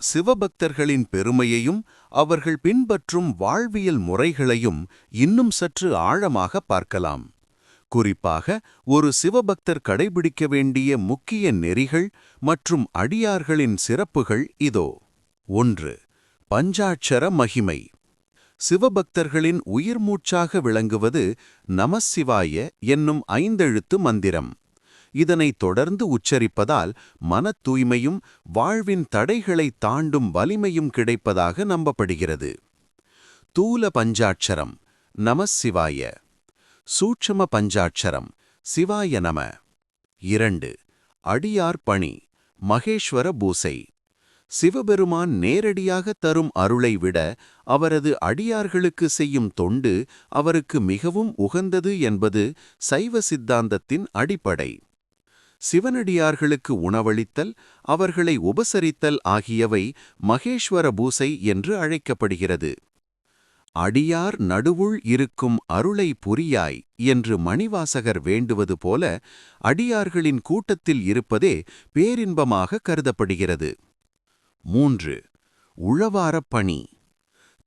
சிவபக்தர்களின் பெருமையையும் அவர்கள் பின்பற்றும் வாழ்வியல் முறைகளையும் இன்னும் சற்று ஆழமாக பார்க்கலாம். குறிப்பாக ஒரு சிவபக்தர் கடைபிடிக்க வேண்டிய முக்கிய நெறிகள் மற்றும் அடியார்களின் சிறப்புகள் இதோ. 1. பஞ்சாட்சர மகிமை. சிவபக்தர்களின் உயிர்மூச்சாக விளங்குவது நமசிவாய என்னும் 5 எழுத்து மந்திரம். இதனை தொடர்ந்து உச்சரிப்பதால் மனத் தூய்மையும் வாழ்வின் தடைகளை தாண்டும் வலிமையும் கிடைப்பதாக நம்பப்படுகிறது. தூல பஞ்சாட்சரம் நமசிவாய. சூட்சம பஞ்சாட்சரம் சிவாய நம. 2. அடியார் பணி மகேஸ்வர பூசை. சிவபெருமான் நேரடியாக தரும் அருளை விட அவரது அடியார்களுக்கு செய்யும் தொண்டு அவருக்கு மிகவும் உகந்தது என்பது சைவ சித்தாந்தத்தின் அடிப்படை. சிவனடியார்களுக்கு உணவளித்தல், அவர்களை உபசரித்தல் ஆகியவை மகேஸ்வர பூசை என்று அழைக்கப்படுகிறது. அடியார் நடுவுள் இருக்கும் அருளை புரியாய் என்று மணிவாசகர் வேண்டுவது போல அடியார்களின் கூட்டத்தில் இருப்பதே பேரின்பமாக கருதப்படுகிறது. 3. உழவாரப் பணி.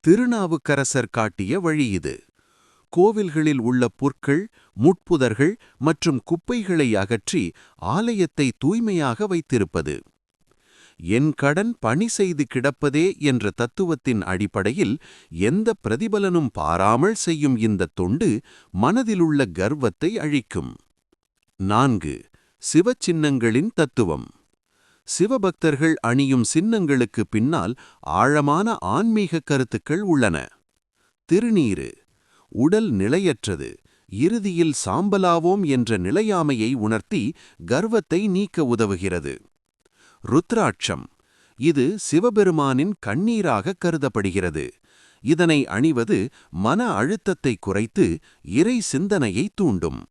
திருநாவுக்கரசர் காட்டிய வழி இது. கோவில்களில் உள்ள புற்கள், முட்புதர்கள் மற்றும் குப்பைகளை அகற்றி ஆலயத்தை தூய்மையாக வைத்திருப்பது. என் கடன் பணி செய்து கிடப்பதே என்ற தத்துவத்தின் அடிப்படையில் எந்த பிரதிபலனும் பாராமல் செய்யும் இந்த தொண்டு மனதிலுள்ள கர்வத்தை அழிக்கும். 4. சிவச்சின்னங்களின் தத்துவம். சிவபக்தர்கள் அணியும் சின்னங்களுக்கு பின்னால் ஆழமான ஆன்மீக கருத்துக்கள் உள்ளன. திருநீறு உடல் நிலையற்றது, இறுதியில் சாம்பலாவோம் என்ற நிலையாமையை உணர்த்தி கர்வத்தை நீக்க உதவுகிறது. ருத்ராட்சம் இது சிவபெருமானின் கண்ணீராக கருதப்படுகிறது. இதனை அணிவது மன அழுத்தத்தை குறைத்து இறை சிந்தனையை தூண்டும்.